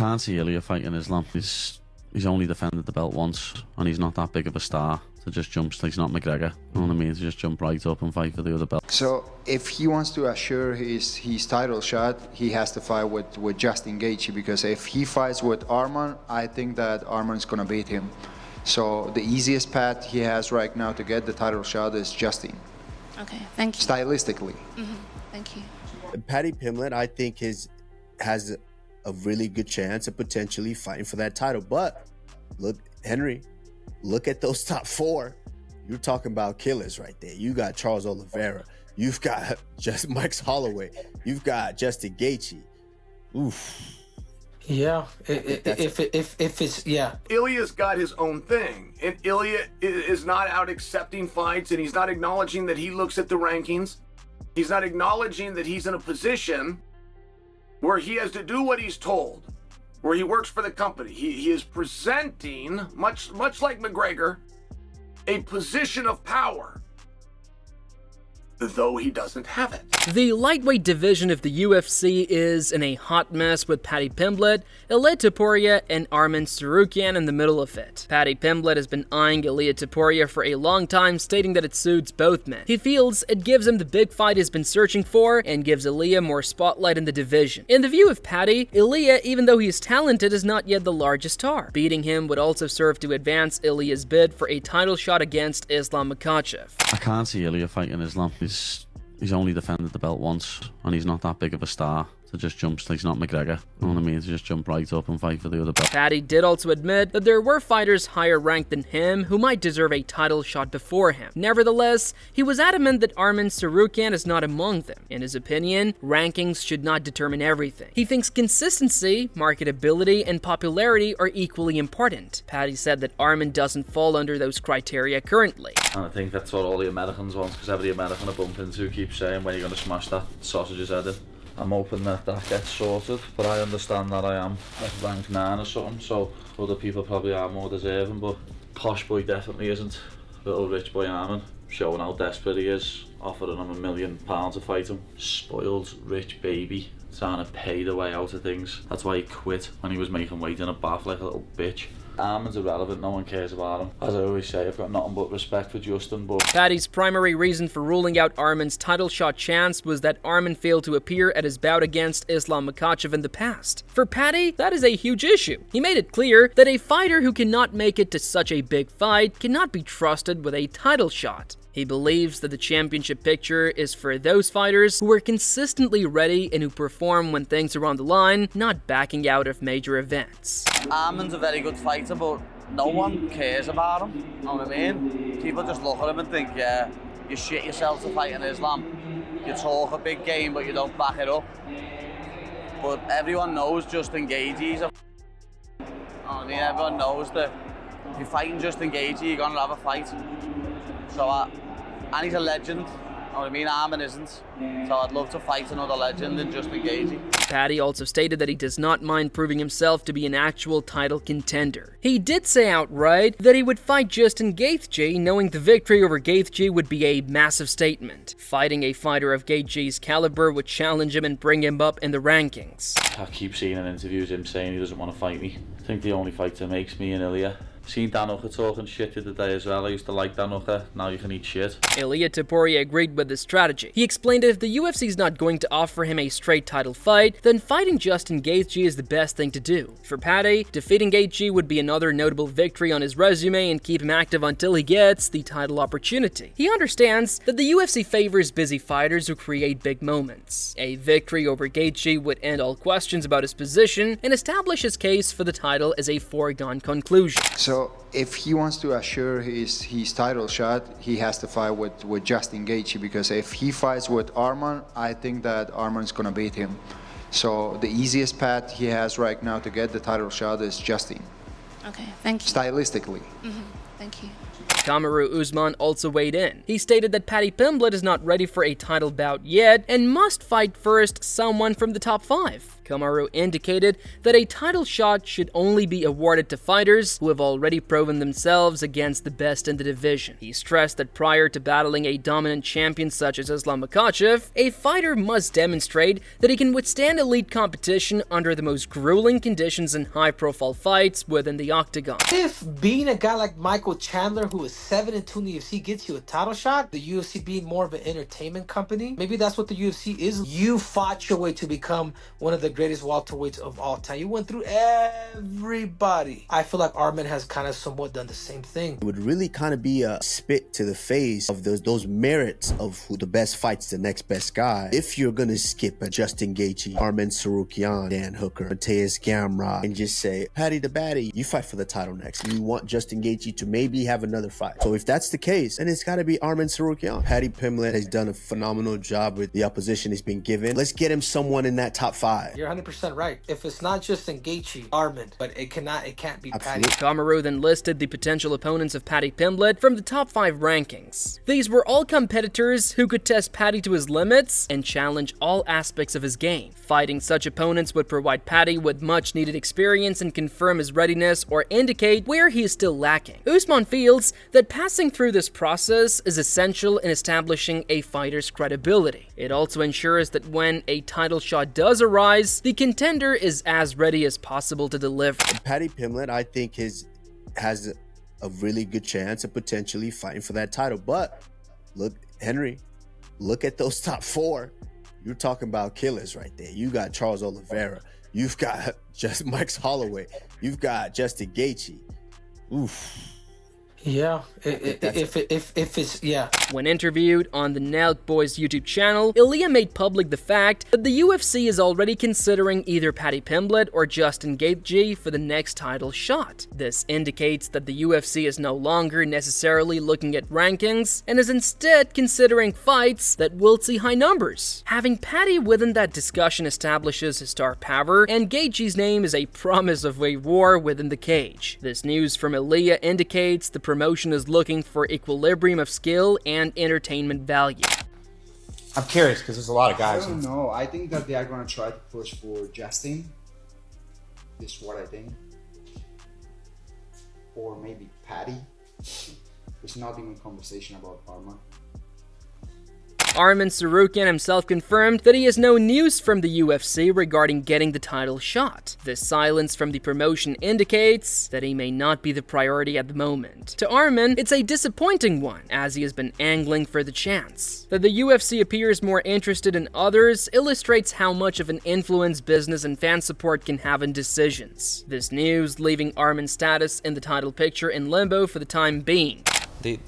can't see Ilia fighting Islam. He's only defended the belt once, and he's not that big of a star to just jump. He's not McGregor, you know what I mean? To just jump right up and fight for the other belt. So if he wants to assure his title shot, he has to fight with Justin Gaethje, because if he fights with Arman, I think that Arman's gonna beat him. So the easiest path he has right now to get the title shot is Justin. Okay, thank you. Stylistically. Thank you. Paddy Pimblett, I think, has a really good chance of potentially fighting for that title. But look, Henry, look at those top four. You're talking about killers right there. You got Charles Oliveira. You've got just Mike Holloway. You've got Justin Gaethje. Oof. Yeah, if it's, yeah. Ilia's got his own thing, and Ilia is not out accepting fights, and he's not acknowledging that he looks at the rankings. He's not acknowledging that he's in a position where he has to do what he's told, where he works for the company. He is presenting, much like McGregor, a position of power, though he doesn't have it. The lightweight division of the UFC is in a hot mess with Paddy Pimblett, Ilia Topuria, and Arman Tsurukyan in the middle of it. Paddy Pimblett has been eyeing Ilia Topuria for a long time, stating that it suits both men. He feels it gives him the big fight he's been searching for and gives Ilia more spotlight in the division. In the view of Paddy, Ilia, even though he is talented, is not yet the largest star. Beating him would also serve to advance Ilia's bid for a title shot against Islam Makhachev. I can't see Ilia fighting Islam. He's only defended the belt once, and he's not that big of a star to just jump. He's not McGregor, you know what I mean? To just jump right up and fight for the other belt. Paddy did also admit that there were fighters higher ranked than him who might deserve a title shot before him. Nevertheless, he was adamant that Arman Tsurukyan is not among them. In his opinion, rankings should not determine everything. He thinks consistency, marketability, and popularity are equally important. Paddy said that Arman doesn't fall under those criteria currently. And I think that's what all the Americans want, because every American I bump into keeps saying, when are you going to smash that sausage's head in? I'm hoping that gets sorted, but I understand that I am like rank 9 or something, so other people probably are more deserving, but Posh Boy definitely isn't. Little Rich Boy Arman, showing how desperate he is, offering him £1 million to fight him. Spoiled rich baby, trying to pay the way out of things. That's why he quit when he was making weight in a bath like a little bitch. Arman's irrelevant, no one cares about him. As I always say, I've got nothing but respect for Justin, but... Paddy's primary reason for ruling out Arman's title shot chance was that Arman failed to appear at his bout against Islam Makhachev in the past. For Paddy, that is a huge issue. He made it clear that a fighter who cannot make it to such a big fight cannot be trusted with a title shot. He believes that the championship picture is for those fighters who are consistently ready and who perform when things are on the line, not backing out of major events. Arman's a very good fighter, but no one cares about him, you know what I mean? People just look at him and think, yeah, you shit yourself to fight in Islam. You talk a big game, but you don't back it up. But everyone knows Justin Gaethje's everyone knows that if you're fighting Justin Gaethje, you're going to have a fight. So, and he's a legend, you know what I mean? Arman isn't. So I'd love to fight another legend than Justin Gaethje. Paddy also stated that he does not mind proving himself to be an actual title contender. He did say outright that he would fight Justin Gaethje, knowing the victory over Gaethje would be a massive statement. Fighting a fighter of Gaethje's caliber would challenge him and bring him up in the rankings. I keep seeing in interviews him saying he doesn't want to fight me. I think the only fighter makes me and Ilia. Seen Dan Hooker talking shit the other day as well. I used to like Dan Hooker, now you can eat shit. Ilia Topuria agreed with this strategy. He explained that if the UFC is not going to offer him a straight title fight, then fighting Justin Gaethje is the best thing to do. For Paddy, defeating Gaethje would be another notable victory on his resume and keep him active until he gets the title opportunity. He understands that the UFC favors busy fighters who create big moments. A victory over Gaethje would end all questions about his position and establish his case for the title as a foregone conclusion. So if he wants to assure his title shot, he has to fight with Justin Gaethje, because if he fights with Arman, I think that Arman's gonna beat him. So the easiest path he has right now to get the title shot is Justin. Okay, thank you. Stylistically. Thank you. Kamaru Usman also weighed in. He stated that Paddy Pimblett is not ready for a title bout yet and must fight first someone from the top 5. Kamaru indicated that a title shot should only be awarded to fighters who have already proven themselves against the best in the division. He stressed that prior to battling a dominant champion such as Islam Makhachev, a fighter must demonstrate that he can withstand elite competition under the most grueling conditions in high-profile fights within the octagon. If being a guy like Michael Chandler, who is 7-2 in the UFC, gets you a title shot, the UFC being more of an entertainment company, maybe that's what the UFC is. You fought your way to become one of the greatest welterweights of all time. You went through everybody. I feel like Arman has kind of somewhat done the same thing. It would really kind of be a spit to the face of those merits of who the best fights the next best guy. If you're gonna skip a Justin Gaethje, Arman Tsurukyan, Dan Hooker, Mateus Gamrot, and just say, Paddy the Baddy, you fight for the title next. You want Justin Gaethje to maybe have another fight. So if that's the case, then it's got to be Arman Tsurukyan. Paddy Pimblett has done a phenomenal job with the opposition he's been given. Let's get him someone in that top 5. You're 100% right. If it's not just Gaethje, Arman, but it can't be Paddy. Kamaru then listed the potential opponents of Paddy Pimblett from the top 5 rankings. These were all competitors who could test Paddy to his limits and challenge all aspects of his game. Fighting such opponents would provide Paddy with much needed experience and confirm his readiness or indicate where he is still lacking. Usman feels that passing through this process is essential in establishing a fighter's credibility. It also ensures that when a title shot does arise, the contender is as ready as possible to deliver. Paddy Pimblett, I think, has a really good chance of potentially fighting for that title. But look, Henry, look at those top 4. You're talking about killers right there. You got Charles Oliveira. You've got just Max Holloway. You've got Justin Gaethje. Oof. Yeah, if it's, yeah. When interviewed on the Nelk Boys YouTube channel, Ilia made public the fact that the UFC is already considering either Paddy Pimblett or Justin Gaethje for the next title shot. This indicates that the UFC is no longer necessarily looking at rankings and is instead considering fights that will see high numbers. Having Paddy within that discussion establishes his star power, and Gaethje's name is a promise of a war within the cage. This news from Ilia indicates the promotion is looking for equilibrium of skill and entertainment value. I'm curious because there's a lot of guys. I don't know. I think that they are going to try to push for Justin. This is what I think. Or maybe Paddy. There's not even conversation about Arman. Arman Tsurukyan himself confirmed that he has no news from the UFC regarding getting the title shot. This silence from the promotion indicates that he may not be the priority at the moment. To Arman, it's a disappointing one, as he has been angling for the chance. That the UFC appears more interested in others illustrates how much of an influence business and fan support can have in decisions. This news leaving Arman's status in the title picture in limbo for the time being. They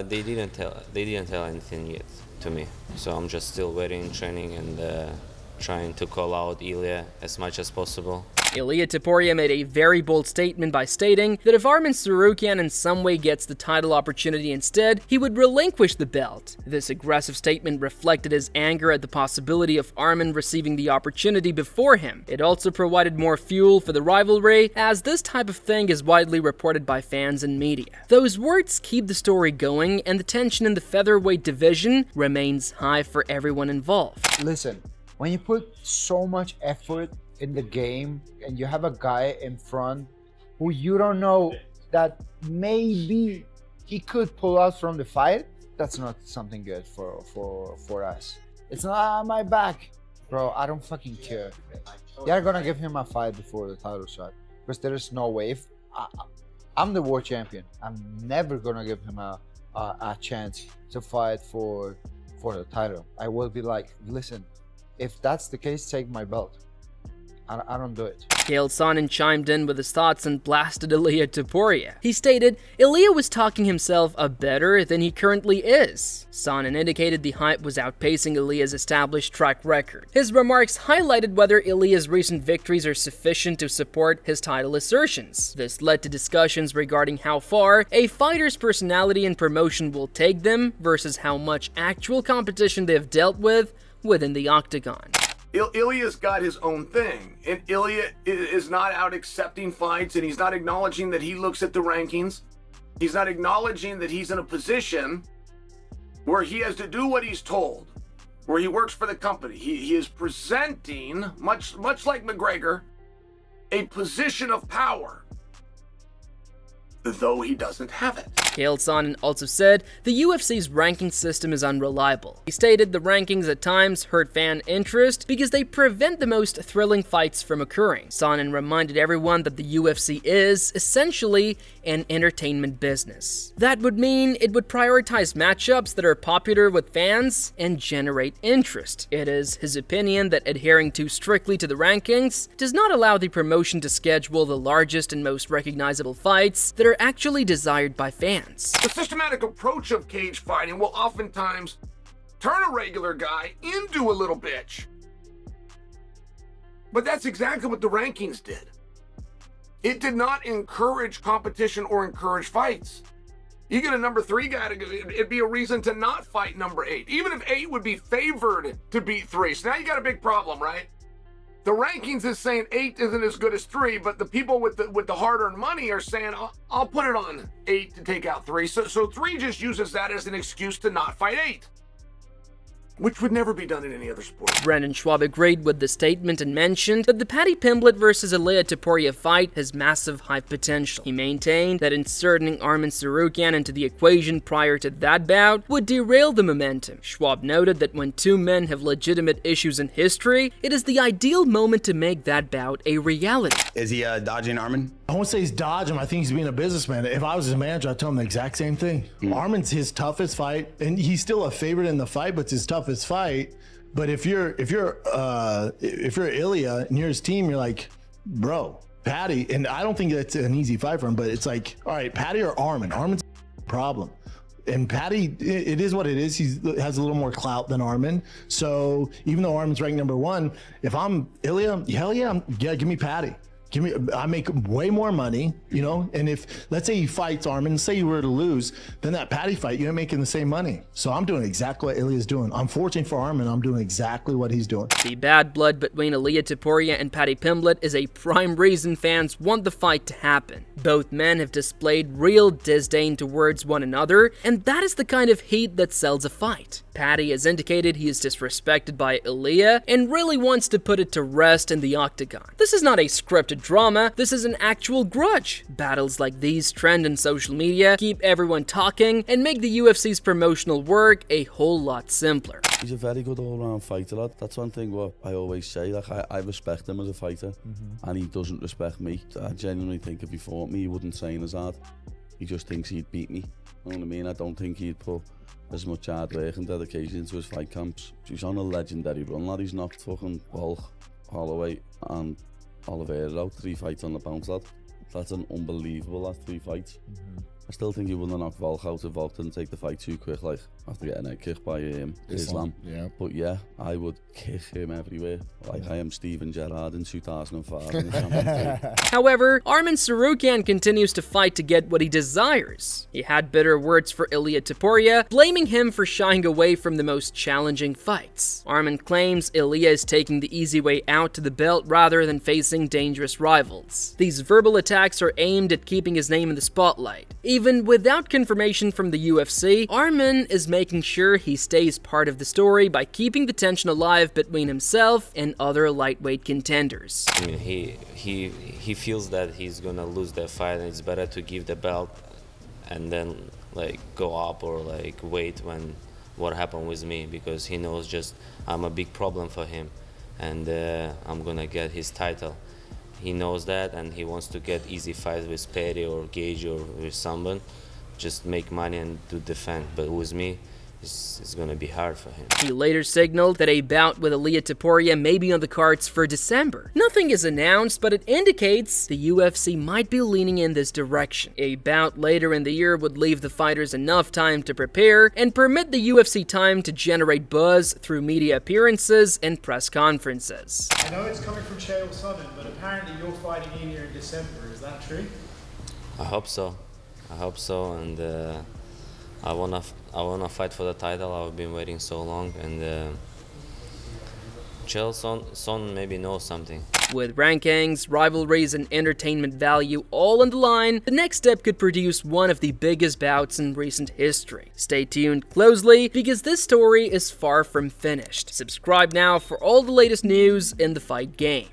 didn't tell anything yet to me, so I'm just still waiting, training, and trying to call out Ilia as much as possible. Ilia Topuria made a very bold statement by stating that if Arman Tsurukyan in some way gets the title opportunity instead, he would relinquish the belt. This aggressive statement reflected his anger at the possibility of Arman receiving the opportunity before him. It also provided more fuel for the rivalry, as this type of thing is widely reported by fans and media. Those words keep the story going, and the tension in the featherweight division remains high for everyone involved. Listen, when you put so much effort in the game and you have a guy in front who you don't know that maybe he could pull out from the fight, that's not something good for us. It's not my back, bro. I don't fucking care. They're gonna give him a fight before the title shot because there is no way. If I'm the world champion, I'm never gonna give him a chance to fight for the title. I will be like, listen, if that's the case, take my belt. I don't do it. Chael Sonnen chimed in with his thoughts and blasted Ilia Topuria. He stated, Ilia was talking himself up better than he currently is. Sonnen indicated the hype was outpacing Ilia's established track record. His remarks highlighted whether Ilia's recent victories are sufficient to support his title assertions. This led to discussions regarding how far a fighter's personality and promotion will take them versus how much actual competition they have dealt with within the octagon. Ilia's got his own thing, and Ilia is not out accepting fights, and he's not acknowledging that he looks at the rankings. He's not acknowledging that he's in a position where he has to do what he's told, where he works for the company. He is presenting, much like McGregor, a position of power, though he doesn't have it. Chael Sonnen also said the UFC's ranking system is unreliable. He stated the rankings at times hurt fan interest because they prevent the most thrilling fights from occurring. Sonnen reminded everyone that the UFC is, essentially, an entertainment business. That would mean it would prioritize matchups that are popular with fans and generate interest. It is his opinion that adhering too strictly to the rankings does not allow the promotion to schedule the largest and most recognizable fights that are actually desired by fans. The systematic approach of cage fighting will oftentimes turn a regular guy into a little bitch. But that's exactly what the rankings did. It did not encourage competition or encourage fights. You get a number 3 guy, it'd be a reason to not fight number 8, even if 8 would be favored to beat 3. So now you got a big problem, right? The rankings is saying 8 isn't as good as 3, but the people with the hard-earned money are saying, I'll put it on 8 to take out 3. So 3 just uses that as an excuse to not fight 8, which would never be done in any other sport. Brendan Schwab agreed with the statement and mentioned that the Paddy Pimblett versus Ilia Topuria fight has massive hype potential. He maintained that inserting Arman Tsurukyan into the equation prior to that bout would derail the momentum. Schwab noted that when two men have legitimate issues in history, it is the ideal moment to make that bout a reality. Is he dodging Arman? I won't say he's dodging him. I think he's being a businessman. If I was his manager, I'd tell him the exact same thing. Arman's his toughest fight, and he's still a favorite in the fight, but it's his toughest fight. But if you're Ilia and you're his team, you're like, bro, Paddy, and I don't think that's an easy fight for him, but it's like, all right, Paddy or Arman? Arman's a problem. And Paddy, it is what it is. He has a little more clout than Arman. So even though Arman's ranked number 1, if I'm Ilia, hell yeah, give me Paddy. I make way more money, you know, and if, let's say he fights Arman, say you were to lose, then that Paddy fight, you're making the same money. So I'm doing exactly what Ilia's doing. Unfortunately for Arman, I'm doing exactly what he's doing. The bad blood between Ilia Topuria and Paddy Pimblett is a prime reason fans want the fight to happen. Both men have displayed real disdain towards one another, and that is the kind of heat that sells a fight. Paddy has indicated he is disrespected by Ilia and really wants to put it to rest in the octagon. This is not a scripted drama, this is an actual grudge. Battles like these trend on social media, keep everyone talking, and make the UFC's promotional work a whole lot simpler. He's a very good all-round fighter, lad. That's one thing what I always say, like I respect him as a fighter, and he doesn't respect me. I genuinely think if he fought me, he wouldn't train as hard. He just thinks he'd beat me. You know what I mean? I don't think he'd put as much hard work and dedication into his fight camps. He's on a legendary run, lad. He's knocked fucking Walk, Holloway and Oliveira out 3 fights on the bounce, lad. That's an unbelievable last 3 fights. I still think he wouldn't have knocked Volk out if Volk didn't take the fight too quick, like after getting a kick by Islam. Yeah. But yeah, I would kick him everywhere, like I am Steven Gerrard in 2005. In the Champions League. However, Arman Tsurukyan continues to fight to get what he desires. He had bitter words for Ilia Topuria, blaming him for shying away from the most challenging fights. Arman claims Ilia is taking the easy way out to the belt rather than facing dangerous rivals. These verbal attacks are aimed at keeping his name in the spotlight. Even without confirmation from the UFC, Arman is making sure he stays part of the story by keeping the tension alive between himself and other lightweight contenders. I mean, he feels that he's gonna lose that fight, and it's better to give the belt and then like go up or like wait when what happened with me, because he knows just I'm a big problem for him, and I'm gonna get his title. He knows that, and he wants to get easy fights with Paddy or Gage or with someone, just make money and to defend. But with me, it's going to be hard for him. He later signaled that a bout with Ilia Topuria may be on the cards for December. Nothing is announced, but it indicates the UFC might be leaning in this direction. A bout later in the year would leave the fighters enough time to prepare and permit the UFC time to generate buzz through media appearances and press conferences. I know it's coming from Chael Sonnen, but apparently you're fighting Ilia in December. Is that true? I hope so. I hope so, and I wanna fight for the title. I've been waiting so long, and Chael Sonnen maybe knows something. With rankings, rivalries, and entertainment value all on the line, the next step could produce one of the biggest bouts in recent history. Stay tuned closely, because this story is far from finished. Subscribe now for all the latest news in the fight game.